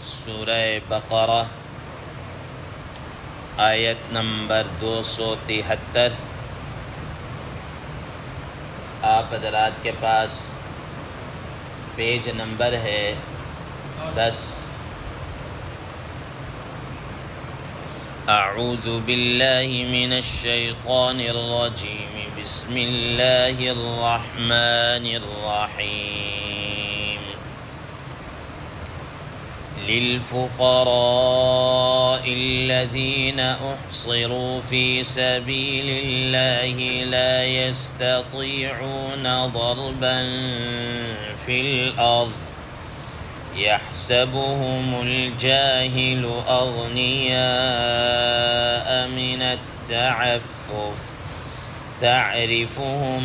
سورہ بقرہ آیت نمبر 273۔ آپ حضرات کے پاس پیج نمبر ہے 10۔ اعوذ باللہ من الشیطان الرجیم، بسم اللہ الرحمن الرحیم۔ للفقراء الذين احصروا في سبيل الله لا يستطيعون ضربا في الأرض يحسبهم الجاهل أغنياء من التعفف تعرفهم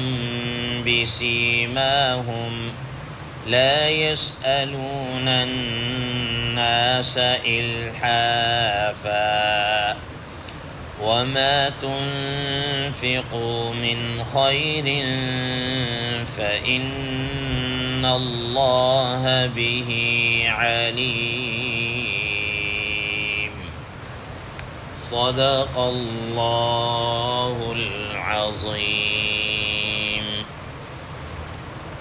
بسيماهم لا يسألون الناس إلحافا وما تنفقوا من خير فإن الله به عليم۔ صدق الله العظيم۔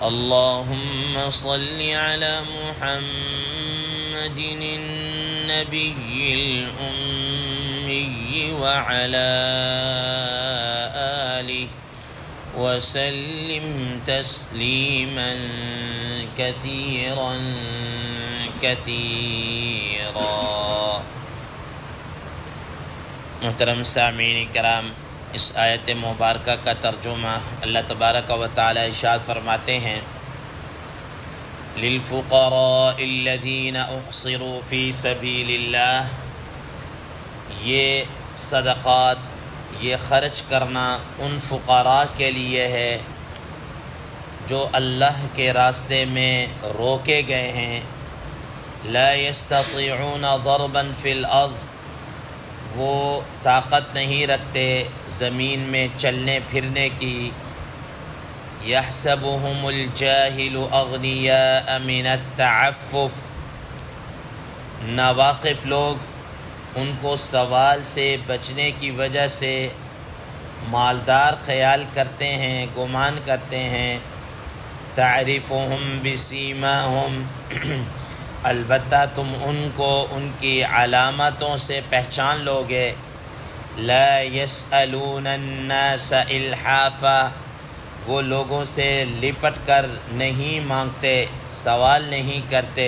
اللهم صل على محمد النبي الأمي وعلى آله وسلم تسليما كثيرا كثيرا۔ محترم سامعین کرام، اس آیت مبارکہ کا ترجمہ اللہ تبارک و تعالی ارشاد فرماتے ہیں، للفقراء الذین احصروا فی سبیل اللہ، یہ صدقات، یہ خرچ کرنا ان فقراء کے لیے ہے جو اللہ کے راستے میں روکے گئے ہیں، لا یستطیعون ضربا فی الارض، وہ طاقت نہیں رکھتے زمین میں چلنے پھرنے کی، یحسبهم الجاہل اغنیاء من التعفف، ناواقف لوگ ان کو سوال سے بچنے کی وجہ سے مالدار خیال کرتے ہیں، گمان کرتے ہیں، تعرفهم بسیماهم، البتہ تم ان کو ان کی علامتوں سے پہچان لوگے، لا يسألون الناس الحافا، وہ لوگوں سے لپٹ کر نہیں مانگتے، سوال نہیں کرتے،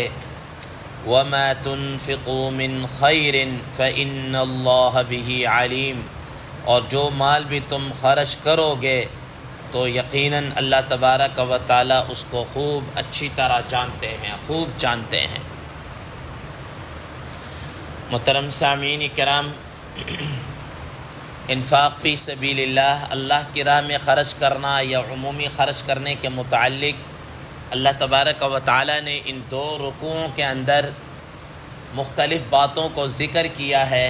وما تنفقوا من خیر فإن اللہ بہ علیم، اور جو مال بھی تم خرچ کرو گے تو یقیناً اللہ تبارک و تعالی اس کو خوب اچھی طرح جانتے ہیں، خوب جانتے ہیں۔ محترم سامعین کرام، انفاق فی سبیل اللہ، اللہ کی راہ میں خرچ کرنا یا عمومی خرچ کرنے کے متعلق اللہ تبارک و تعالی نے ان دو رکوعوں کے اندر مختلف باتوں کو ذکر کیا ہے۔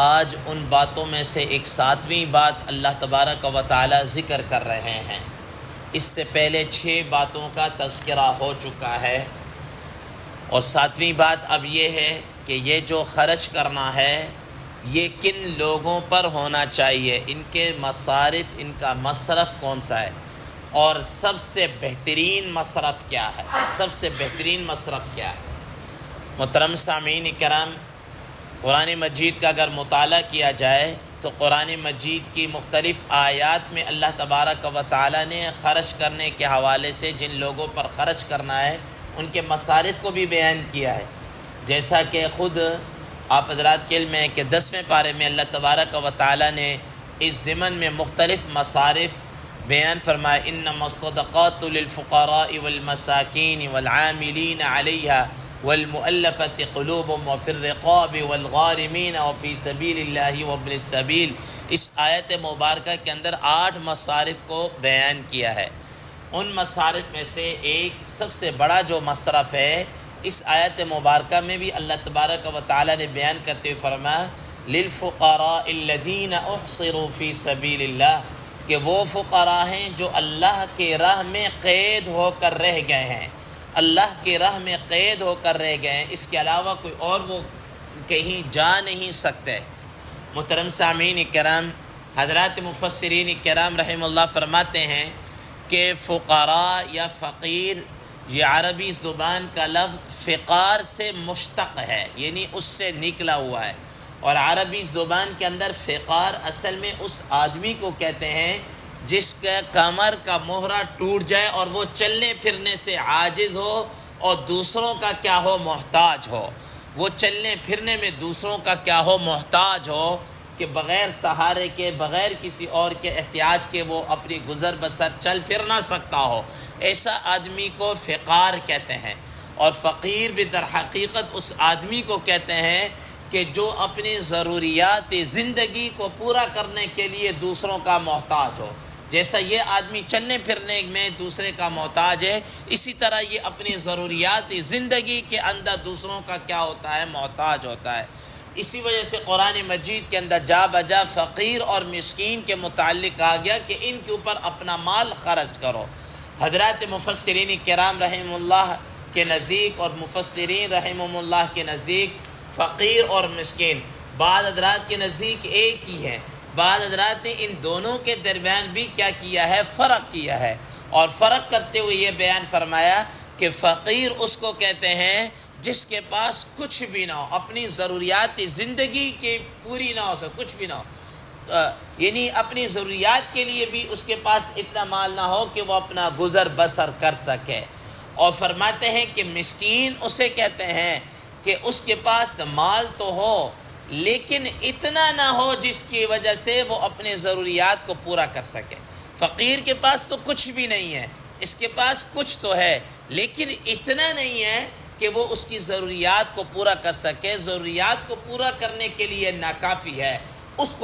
آج ان باتوں میں سے ایک 7ویں بات اللہ تبارک و تعالی ذکر کر رہے ہیں۔ اس سے پہلے 6 باتوں کا تذکرہ ہو چکا ہے، اور 7ویں بات اب یہ ہے کہ یہ جو خرچ کرنا ہے یہ کن لوگوں پر ہونا چاہیے، ان کے مصارف، ان کا مصرف کون سا ہے، اور سب سے بہترین مصرف کیا ہے، سب سے بہترین مصرف کیا ہے۔ محترم سامعین کرام، قرآن مجید کا اگر مطالعہ کیا جائے تو قرآن مجید کی مختلف آیات میں اللہ تبارک و تعالی نے خرچ کرنے کے حوالے سے جن لوگوں پر خرچ کرنا ہے ان کے مصارف کو بھی بیان کیا ہے، جیسا کہ خود آپ حضرات کے علم ہے کہ 10ویں پارے میں اللہ تبارک و تعالی نے اس ضمن میں مختلف مصارف بیان فرمائے، انما الصدقات للفقراء والمساکین والعاملین علیہا والمؤلفۃ قلوبهم وفی الرقاب والغارمین وفی سبیل اللہ وابن السبیل۔ اس آیت مبارکہ کے اندر 8 مصارف کو بیان کیا ہے۔ ان مصارف میں سے ایک سب سے بڑا جو مصرف ہے، اس آیت مبارکہ میں بھی اللہ تبارک و تعالی نے بیان کرتے ہوئے فرمایا، للفقراء الذین احصروا فی سبیل اللہ، کہ وہ فقراء ہیں جو اللہ کے راہ میں قید ہو کر رہ گئے ہیں، اللہ کی راہ میں قید ہو کر رہ گئے ہیں، اس کے علاوہ کوئی اور وہ کہیں جا نہیں سکتے۔ محترم سامعین کرام، حضرات مفسرین کرام رحم اللہ فرماتے ہیں کہ فقراء یا فقیر یہ عربی زبان کا لفظ فقار سے مشتق ہے، یعنی اس سے نکلا ہوا ہے، اور عربی زبان کے اندر فقار اصل میں اس آدمی کو کہتے ہیں جس کا کمر کا مہرہ ٹوٹ جائے اور وہ چلنے پھرنے سے عاجز ہو اور دوسروں کا کیا ہو، محتاج ہو۔ وہ چلنے پھرنے میں دوسروں کا کیا ہو، محتاج ہو، کہ بغیر سہارے کے، بغیر کسی اور کے احتیاج کے وہ اپنی گزر بسر چل پھر نہ سکتا ہو، ایسا آدمی کو فقار کہتے ہیں۔ اور فقیر بھی در حقیقت اس آدمی کو کہتے ہیں کہ جو اپنی ضروریات زندگی کو پورا کرنے کے لیے دوسروں کا محتاج ہو۔ جیسا یہ آدمی چلنے پھرنے میں دوسرے کا محتاج ہے، اسی طرح یہ اپنی ضروریات زندگی کے اندر دوسروں کا کیا ہوتا ہے، محتاج ہوتا ہے۔ اسی وجہ سے قرآن مجید کے اندر جا بجا فقیر اور مسکین کے متعلق کہا گیا کہ ان کے اوپر اپنا مال خرچ کرو۔ حضرات مفسرین کرام رحم اللہ کے نزدیک اور مفسرین رحمہم اللہ کے نزدیک فقیر اور مسکین بعض حضرات کے نزدیک ایک ہی ہے، بعض حضرات نے ان دونوں کے درمیان بھی کیا کیا ہے، فرق کیا ہے، اور فرق کرتے ہوئے یہ بیان فرمایا کہ فقیر اس کو کہتے ہیں جس کے پاس کچھ بھی نہ ہو، اپنی ضروریات زندگی کی پوری نہ ہو سکے، کچھ بھی نہ ہو، یعنی اپنی ضروریات کے لیے بھی اس کے پاس اتنا مال نہ ہو کہ وہ اپنا گزر بسر کر سکے۔ اور فرماتے ہیں کہ مسکین اسے کہتے ہیں کہ اس کے پاس مال تو ہو لیکن اتنا نہ ہو جس کی وجہ سے وہ اپنے ضروریات کو پورا کر سکے۔ فقیر کے پاس تو کچھ بھی نہیں ہے، اس کے پاس کچھ تو ہے لیکن اتنا نہیں ہے کہ وہ اس کی ضروریات کو پورا کر سکے، ضروریات کو پورا کرنے کے لیے ناکافی ہے، اس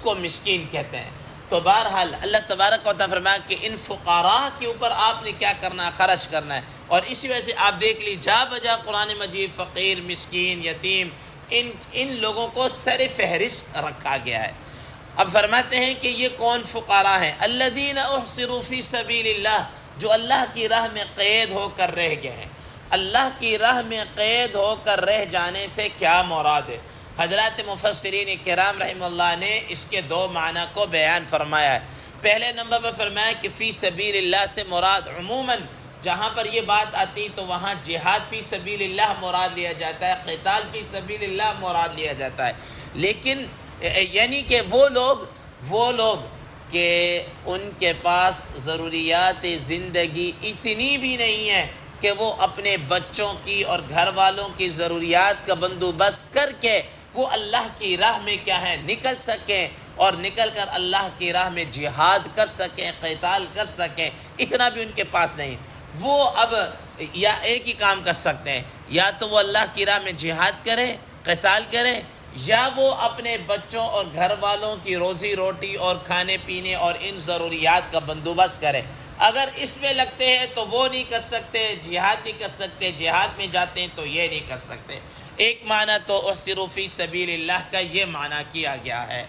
کو مسکین کہتے ہیں۔ تو بہرحال اللہ تبارک و تعالیٰ فرمایا کہ ان فقراء کے اوپر آپ نے کیا کرنا ہے، خرچ کرنا ہے۔ اور اسی وجہ سے آپ دیکھ لیجیے جا بجا قرآن مجید فقیر، مسکین، یتیم ان لوگوں کو سر فہرست رکھا گیا ہے۔ اب فرماتے ہیں کہ یہ کون فقراء ہیں؟ الذین احصروا فی سبیل اللہ، جو اللہ کی راہ میں قید ہو کر رہ گئے ہیں۔ اللہ کی راہ میں قید ہو کر رہ جانے سے کیا مراد ہے؟ حضرات مفسرین کرام رحم اللہ نے اس کے دو معنی کو بیان فرمایا ہے۔ پہلے نمبر پر فرمایا کہ فی سبیل اللہ سے مراد عموماً جہاں پر یہ بات آتی تو وہاں جہاد فی سبیل اللہ مراد لیا جاتا ہے، قتال فی سبیل اللہ مراد لیا جاتا ہے، لیکن یعنی کہ وہ لوگ کہ ان کے پاس ضروریات زندگی اتنی بھی نہیں ہے کہ وہ اپنے بچوں کی اور گھر والوں کی ضروریات کا بندوبست کر کے وہ اللہ کی راہ میں کیا ہے، نکل سکیں، اور نکل کر اللہ کی راہ میں جہاد کر سکیں، قتال کر سکیں، اتنا بھی ان کے پاس نہیں۔ وہ اب یا ایک ہی کام کر سکتے ہیں، یا تو وہ اللہ کی راہ میں جہاد کریں، قتال کریں، یا وہ اپنے بچوں اور گھر والوں کی روزی روٹی اور کھانے پینے اور ان ضروریات کا بندوبست کریں۔ اگر اس میں لگتے ہیں تو وہ نہیں کر سکتے، جہاد نہیں کر سکتے، جہاد میں جاتے ہیں تو یہ نہیں کر سکتے۔ ایک معنی تو احصروا فی سبیل اللہ کا یہ معنی کیا گیا ہے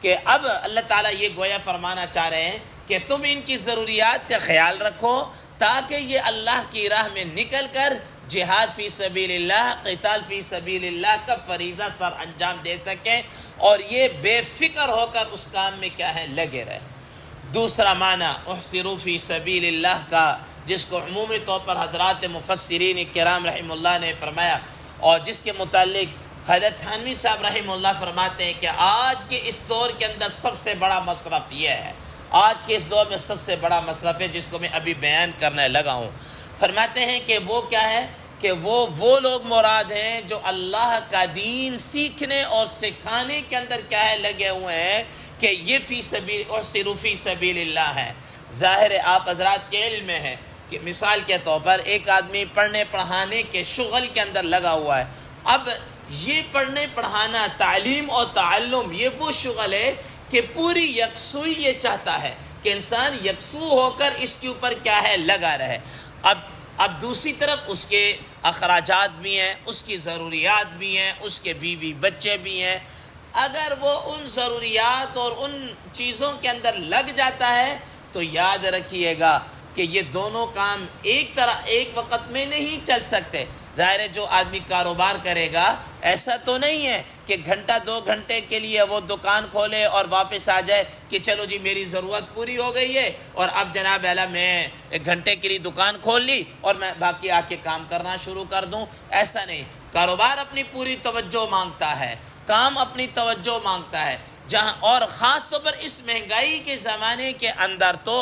کہ اب اللہ تعالیٰ یہ گویا فرمانا چاہ رہے ہیں کہ تم ان کی ضروریات کا خیال رکھو تاکہ یہ اللہ کی راہ میں نکل کر جہاد فی سبیل اللہ، قتال فی سبیل اللہ کا فریضہ سر انجام دے سکیں اور یہ بے فکر ہو کر اس کام میں کیا ہے، لگے رہے۔ دوسرا معنی احصروا فی سبیل اللہ کا جس کو عمومی طور پر حضرات مفسرین کرام رحم اللہ نے فرمایا اور جس کے متعلق حضرت تھانوی صاحب رحم اللہ فرماتے ہیں کہ آج کے اس دور کے اندر سب سے بڑا مصرف یہ ہے، آج کے اس دور میں سب سے بڑا مصرف ہے جس کو میں ابھی بیان کرنے لگا ہوں۔ فرماتے ہیں کہ وہ کیا ہے کہ وہ لوگ مراد ہیں جو اللہ کا دین سیکھنے اور سکھانے کے اندر کیا ہے، لگے ہوئے ہیں کہ یہ فی سبیل احصروا فی سبیل اللہ ہے۔ ظاہر ہے آپ حضرات کے علم میں ہے کہ مثال کے طور پر ایک آدمی پڑھنے پڑھانے کے شغل کے اندر لگا ہوا ہے۔ اب یہ پڑھنے پڑھانا، تعلیم اور تعلم یہ وہ شغل ہے کہ پوری یکسوئی یہ چاہتا ہے کہ انسان یکسو ہو کر اس کے اوپر کیا ہے، لگا رہے۔ اب دوسری طرف اس کے اخراجات بھی ہیں، اس کی ضروریات بھی ہیں، اس کے بیوی بچے بھی ہیں۔ اگر وہ ان ضروریات اور ان چیزوں کے اندر لگ جاتا ہے تو یاد رکھیے گا کہ یہ دونوں کام ایک وقت میں نہیں چل سکتے۔ ظاہر ہے جو آدمی کاروبار کرے گا ایسا تو نہیں ہے کہ گھنٹہ 2 گھنٹے کے لیے وہ دکان کھولے اور واپس آ جائے کہ چلو جی میری ضرورت پوری ہو گئی ہے اور اب جناب اعلیٰ میں 1 گھنٹے کے لیے دکان کھول لی اور میں باقی آ کے کام کرنا شروع کر دوں۔ ایسا نہیں، کاروبار اپنی پوری توجہ مانگتا ہے، کام اپنی توجہ مانگتا ہے، جہاں اور خاص طور پر اس مہنگائی کے زمانے کے اندر تو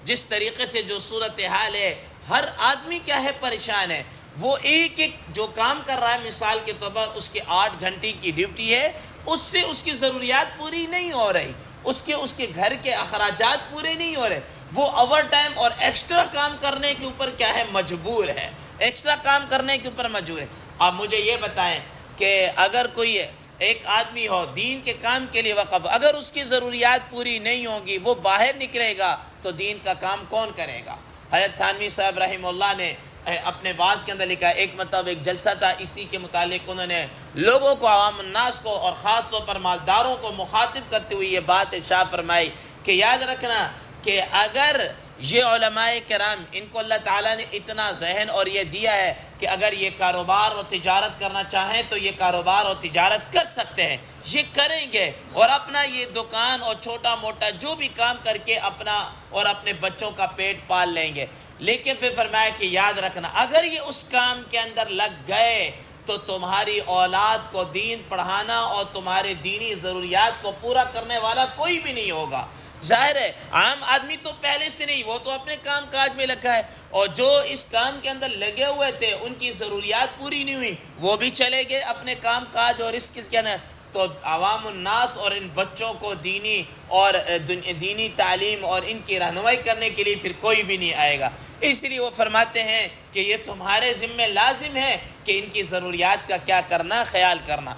جس طریقے سے جو صورتحال ہے، ہر آدمی کیا ہے پریشان ہے۔ وہ ایک جو کام کر رہا ہے، مثال کے طور پر اس کے 8 گھنٹے کی ڈیوٹی ہے، اس سے اس کی ضروریات پوری نہیں ہو رہی، اس کے گھر کے اخراجات پورے نہیں ہو رہے، وہ اوور ٹائم اور ایکسٹرا کام کرنے کے اوپر کیا ہے مجبور ہے، ایکسٹرا کام کرنے کے اوپر مجبور ہے۔ آپ مجھے یہ بتائیں کہ اگر کوئی ایک آدمی ہو دین کے کام کے لیے وقف، اگر اس کی ضروریات پوری نہیں ہوں گی، وہ باہر نکلے گا تو دین کا کام کون کرے گا؟ حضرت تھانوی صاحب رحمہ اللہ نے اپنے واعظ کے اندر لکھا، ایک جلسہ تھا اسی کے متعلق، انہوں نے لوگوں کو، عوام الناس کو اور خاص طور پر مالداروں کو مخاطب کرتے ہوئے یہ بات ارشاد فرمائی کہ یاد رکھنا کہ اگر یہ علماء کرام، ان کو اللہ تعالیٰ نے اتنا ذہن اور یہ دیا ہے کہ اگر یہ کاروبار اور تجارت کرنا چاہیں تو یہ کاروبار اور تجارت کر سکتے ہیں، یہ کریں گے اور اپنا یہ دکان اور چھوٹا موٹا جو بھی کام کر کے اپنا اور اپنے بچوں کا پیٹ پال لیں گے۔ لیکن پھر فرمایا کہ یاد رکھنا اگر یہ اس کام کے اندر لگ گئے تو تمہاری اولاد کو دین پڑھانا اور تمہارے دینی ضروریات کو پورا کرنے والا کوئی بھی نہیں ہوگا۔ ظاہر ہے عام آدمی تو پہلے سے نہیں، وہ تو اپنے کام کاج میں لگا ہے، اور جو اس کام کے اندر لگے ہوئے تھے ان کی ضروریات پوری نہیں ہوئی، وہ بھی چلے گئے اپنے کام کاج اور اس کے اندر، تو عوام الناس اور ان بچوں کو دینی تعلیم اور ان کی رہنمائی کرنے کے لیے پھر کوئی بھی نہیں آئے گا۔ اس لیے وہ فرماتے ہیں کہ یہ تمہارے ذمہ لازم ہے کہ ان کی ضروریات کا کیا کرنا، خیال کرنا۔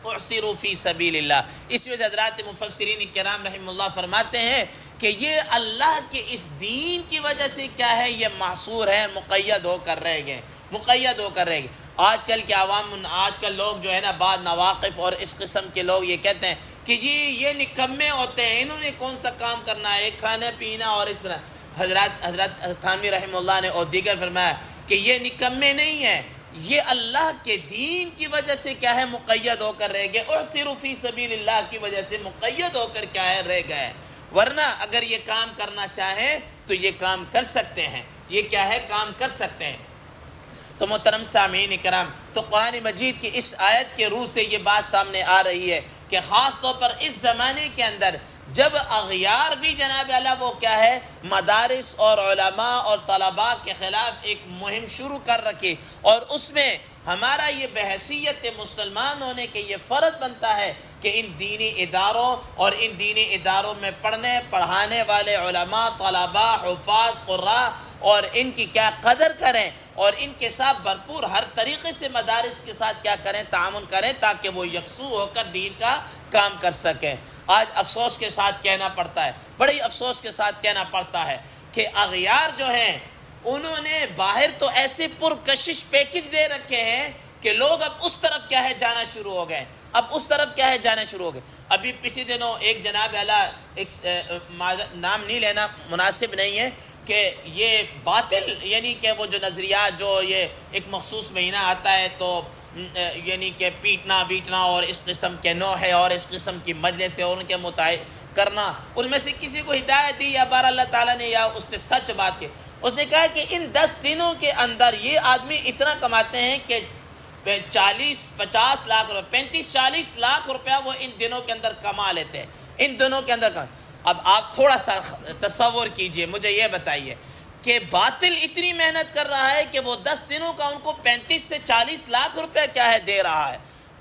اعصروا فی سبیل اللہ، اس وجہ حضرات مفسرین کرام رحمہ اللہ فرماتے ہیں کہ یہ اللہ کے اس دین کی وجہ سے کیا ہے، یہ محصور ہے، مقید ہو کر رہ گئے۔ آج کل کے آج کل لوگ جو ہے نا، بعض نواقف اور اس قسم کے لوگ یہ کہتے ہیں کہ جی یہ نکمے ہوتے ہیں، انہوں نے کون سا کام کرنا ہے، کھانا پینا اور اس طرح۔ حضرت تھانوی رحمہ اللہ نے اور دیگر فرمایا کہ یہ نکمے نہیں ہیں، یہ اللہ کے دین کی وجہ سے کیا ہے، مقید ہو کر رہ گئے، اعصروا فی سبیل اللہ کی وجہ سے مقید ہو کر کیا ہے، رہ گئے، ورنہ اگر یہ کام کرنا چاہیں تو یہ کام کر سکتے ہیں، یہ کیا ہے، کام کر سکتے ہیں۔ تو محترم سامعین کرام، تو قرآن مجید کی اس آیت کے روح سے یہ بات سامنے آ رہی ہے کہ خاص طور پر اس زمانے کے اندر جب اغیار بھی جناب اعلیٰ وہ کیا ہے، مدارس اور علماء اور طلباء کے خلاف ایک مہم شروع کر رکھی، اور اس میں ہمارا یہ بحیثیت مسلمان ہونے کے یہ فرض بنتا ہے کہ ان دینی اداروں اور ان دینی اداروں میں پڑھنے پڑھانے والے علماء، طلباء، حفاظ، قراء اور ان کی کیا قدر کریں اور ان کے ساتھ بھرپور ہر طریقے سے مدارس کے ساتھ کیا کریں، تعاون کریں، تاکہ وہ یکسو ہو کر دین کا کام کر سکیں۔ آج افسوس کے ساتھ کہنا پڑتا ہے، بڑی افسوس کے ساتھ کہنا پڑتا ہے کہ اغیار جو ہیں انہوں نے باہر تو ایسے پرکشش پیکج دے رکھے ہیں کہ لوگ اب اس طرف کیا ہے جانا شروع ہو گئے، ابھی پچھلے دنوں ایک جناب اعلیٰ، ایک نام نہیں لینا مناسب نہیں ہے، کہ یہ باطل یعنی کہ وہ جو نظریات جو یہ ایک مخصوص مہینہ آتا ہے تو یعنی کہ پیٹنا ویٹنا اور اس قسم کے نوحے اور اس قسم کی مجلس اور ان کے مطابق کرنا، ان میں سے کسی کو ہدایت دی یا بار اللہ تعالیٰ نے یا اس نے سچ بات کی، اس نے کہا کہ ان 10 دنوں کے اندر یہ آدمی اتنا کماتے ہیں کہ 40-50 لاکھ روپے 35-40 لاکھ روپیہ وہ ان دنوں کے اندر کما لیتے ہیں، ان دنوں کے اندر اب آپ تھوڑا سا تصور کیجئے، مجھے یہ بتائیے کہ باطل اتنی محنت کر رہا ہے کہ وہ 10 دنوں کا ان کو 35 سے 40 لاکھ روپے کیا ہے دے رہا ہے،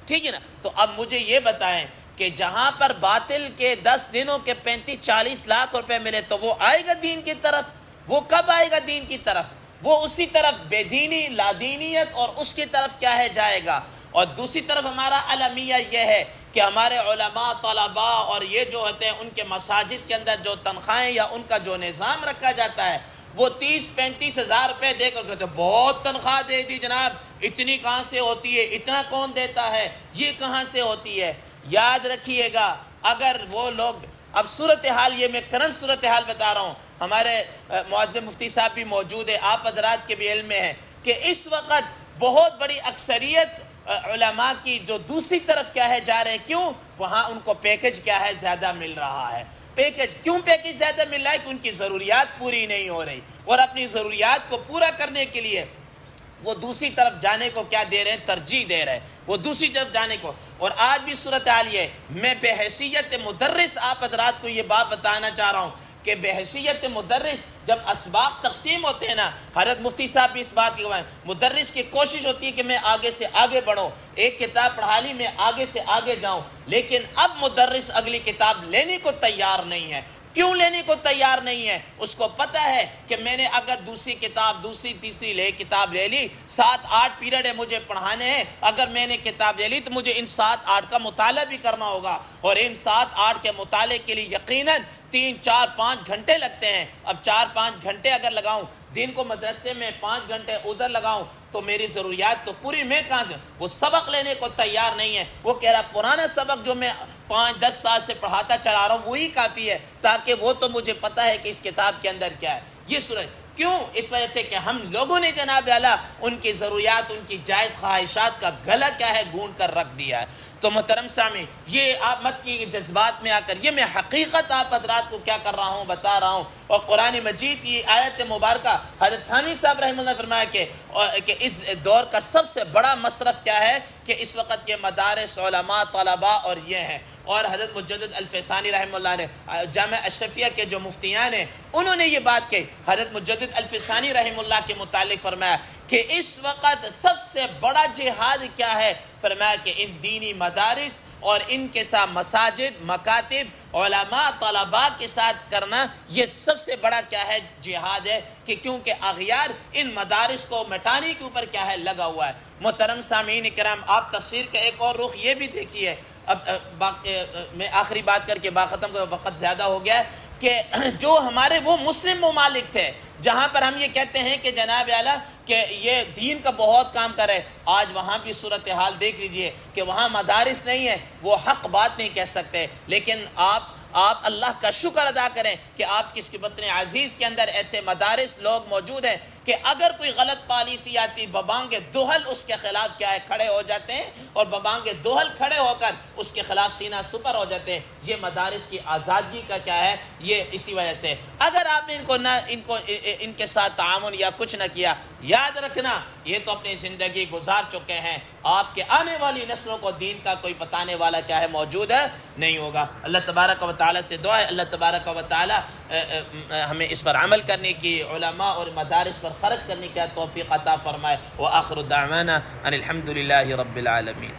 ٹھیک ہے نا؟ تو اب مجھے یہ بتائیں کہ جہاں پر باطل کے 10 دنوں کے 35-40 لاکھ روپے ملے تو وہ آئے گا دین کی طرف؟ وہ کب آئے گا دین کی طرف؟ وہ اسی طرف بے دینی، لادینیت اور اس کی طرف کیا ہے جائے گا۔ اور دوسری طرف ہمارا المیہ یہ ہے کہ ہمارے علماء، طلباء اور یہ جو ہوتے ہیں ان کے مساجد کے اندر جو تنخواہیں یا ان کا جو نظام رکھا جاتا ہے وہ 30-35 ہزار روپے دے کر کہتے ہیں بہت تنخواہ دے دی جناب، اتنی کہاں سے ہوتی ہے، اتنا کون دیتا ہے، یہ کہاں سے ہوتی ہے؟ یاد رکھیے گا اگر وہ لوگ اب صورتحال یہ میں کرنٹ صورتحال بتا رہا ہوں، ہمارے معزز مفتی صاحب بھی موجود ہے، آپ حضرات کے بھی علم میں ہے کہ اس وقت بہت بڑی اکثریت علماء کی جو دوسری طرف کیا ہے جا رہے ہیں، کیوں؟ وہاں ان کو پیکج کیا ہے زیادہ مل رہا ہے۔ پیکج کیوں پیکج زیادہ مل رہا ہے؟ کہ ان کی ضروریات پوری نہیں ہو رہی، اور اپنی ضروریات کو پورا کرنے کے لیے وہ دوسری طرف جانے کو کیا دے رہے ہیں؟ ترجیح دے رہے ہیں، وہ دوسری طرف جانے کو۔ اور آج بھی صورتحال یہ ہے، میں بحیثیت مدرس آپ حضرات کو یہ بات بتانا چاہ رہا ہوں کہ بحیثیت مدرس جب اسباق تقسیم ہوتے ہیں نا، حضرت مفتی صاحب بھی اس بات کی گواہ ہیں، مدرس کی کوشش ہوتی ہے کہ میں آگے سے آگے بڑھوں، ایک کتاب پڑھا لی میں آگے سے آگے جاؤں، لیکن اب مدرس اگلی کتاب لینے کو تیار نہیں ہے۔ کیوں لینے کو تیار نہیں ہے؟ اس کو پتہ ہے کہ میں نے اگر دوسری کتاب، دوسری تیسری کتاب لے لی، 7-8 پیریڈ ہے مجھے پڑھانے ہیں، اگر میں نے کتاب لے لی تو مجھے ان 7-8 کا مطالعہ بھی کرنا ہوگا، اور ان 7-8 کے مطالعے کے لیے یقیناً 3-4-5 گھنٹے لگتے ہیں۔ اب 4-5 گھنٹے اگر لگاؤں، دن کو مدرسے میں 5 گھنٹے ادھر لگاؤں، تو میری ضروریات تو پوری میں کہاں سے؟ وہ سبق لینے کو تیار نہیں ہے، وہ کہہ رہا پرانا سبق جو میں 5-10 سال سے پڑھاتا چلا رہا ہوں وہی کافی ہے، تاکہ وہ تو مجھے پتہ ہے کہ اس کتاب کے اندر کیا ہے۔ یہ صورت کیوں؟ اس وجہ سے کہ ہم لوگوں نے جناب اعلیٰ ان کی ضروریات، ان کی جائز خواہشات کا گلا کیا ہے گھونڈ کر رکھ دیا ہے۔ تو محترم سامعین، یہ آپ مت کی جذبات میں آ کر، یہ میں حقیقت آپ حضرات کو کیا کر رہا ہوں، بتا رہا ہوں۔ اور قرآن مجید کی آیت مبارکہ، حضرت تھانوی صاحب رحمہ اللہ نے فرمایا کہ اس دور کا سب سے بڑا مصرف کیا ہے کہ اس وقت یہ مدارس، علماء، طلباء اور یہ ہیں۔ اور حضرت مجدد الفسانی رحمہ اللہ نے جامعہ اشرفیہ کے جو مفتیان ہیں انہوں نے یہ بات کہی، حضرت مجدد الفسانی رحمہ اللہ کے متعلق فرمایا کہ اس وقت سب سے بڑا جہاد کیا ہے؟ فرمایا کہ ان دینی مدارس اور ان کے ساتھ مساجد، مکاتب، علماء، طلباء کے ساتھ کرنا، یہ سب سے بڑا کیا ہے؟ جہاد ہے، کہ کیونکہ اغیار ان مدارس کو مٹانے کے اوپر کیا ہے؟ لگا ہوا ہے۔ محترم سامعین کرام، آپ تصویر کا ایک اور رخ یہ بھی دیکھیے، اب میں آخری بات کر کے ختم کر، وقت زیادہ ہو گیا ہے، کہ جو ہمارے وہ مسلم ممالک تھے جہاں پر ہم یہ کہتے ہیں کہ جناب اعلیٰ کہ یہ دین کا بہت کام کرے، آج وہاں بھی صورتحال دیکھ لیجئے کہ وہاں مدارس نہیں ہے، وہ حق بات نہیں کہہ سکتے، لیکن آپ اللہ کا شکر ادا کریں کہ آپ کی اس کے وطن عزیز کے اندر ایسے مدارس لوگ موجود ہیں کہ اگر کوئی غلط پالیسی آتی، ببانگ دوہل اس کے خلاف کیا ہے؟ کھڑے ہو جاتے ہیں، اور ببانگ دوہل کھڑے ہو کر اس کے خلاف سینہ سپر ہو جاتے ہیں۔ یہ مدارس کی آزادگی کا کیا ہے؟ یہ اسی وجہ سے، اگر آپ نے ان کے ساتھ تعاون یا کچھ نہ کیا، یاد رکھنا یہ تو اپنی زندگی گزار چکے ہیں، آپ کے آنے والی نسلوں کو دین کا کوئی بتانے والا کیا ہے؟ موجود ہے نہیں ہوگا۔ اللہ تبارک و تعالیٰ سے دعا ہے، اللہ تبارک و تعالیٰ ہمیں اس پر عمل کرنے کی، علماء اور مدارس پر خرچ کرنے کی توفیق عطا فرمائے۔ وآخر دعوانا ان الحمد للہ رب العالمین۔